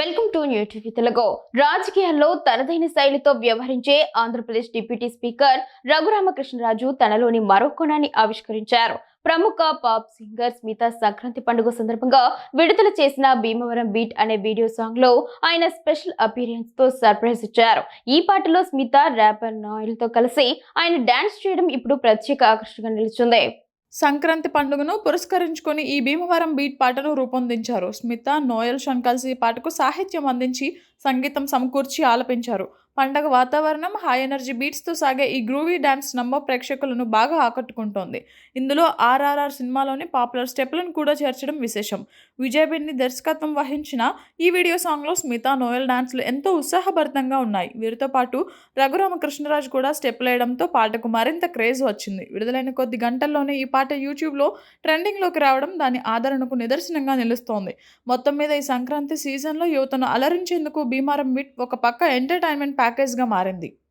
Welcome to new TV Telugu. రాజకీయాల్లో తనదైన శైలితో వ్యవహరించే ఆంధ్రప్రదేశ్ డిప్యూటీ స్పీకర్ రఘురామకృష్ణరాజు తనలోని మరో కోణాన్ని ఆవిష్కరించారు. ప్రముఖ పాప్ సింగర్ స్మిత సంక్రాంతి పండుగ సందర్భంగా విడుదల చేసిన భీమవరం బీట్ అనే వీడియో సాంగ్ లో ఆయన స్పెషల్ అపీరియన్స్ తో సర్ప్రైజ్ ఇచ్చారు. ఈ పాటలో స్మిత ర్యాపర్ నాయల్ తో కలిసి ఆయన డాన్స్ చేయడం ఇప్పుడు ప్రత్యేక ఆకర్షణగా నిలుస్తుంది. సంక్రాంతి పండుగను పురస్కరించుకొని ఈ భీమవరం బీట్ పాటను రూపొందించారు. స్మిత, నోయల్ షన్ కలిసి ఈ పాటకు సాహిత్యం అందించి సంగీతం సమకూర్చి ఆలపించారు. పండగ వాతావరణం, హై ఎనర్జీ బీట్స్తో సాగే ఈ గ్రూవీ డ్యాన్స్ నంబర్ ప్రేక్షకులను బాగా ఆకట్టుకుంటోంది. ఇందులో ఆర్ఆర్ఆర్ సినిమాలోని పాపులర్ స్టెప్లను కూడా చేర్చడం విశేషం. విజయ్ బెన్ని దర్శకత్వం వహించిన ఈ వీడియో సాంగ్లో స్మిత, నోయల్ డాన్స్లు ఎంతో ఉత్సాహభరితంగా ఉన్నాయి. వీరితో పాటు రఘురామకృష్ణరాజు కూడా స్టెప్ వేయడంతో పాటకు మరింత క్రేజ్ వచ్చింది. విడుదలైన కొద్ది గంటల్లోనే ఈ పాట యూట్యూబ్లో ట్రెండింగ్లోకి రావడం దాని ఆదరణకు నిదర్శనంగా నిలుస్తోంది. మొత్తం మీద ఈ సంక్రాంతి సీజన్లో యువతను అలరించేందుకు భీమవరం బీట్ ఒక పక్క ఎంటర్టైన్మెంట్ ప్యాకేజ్గా మారింది.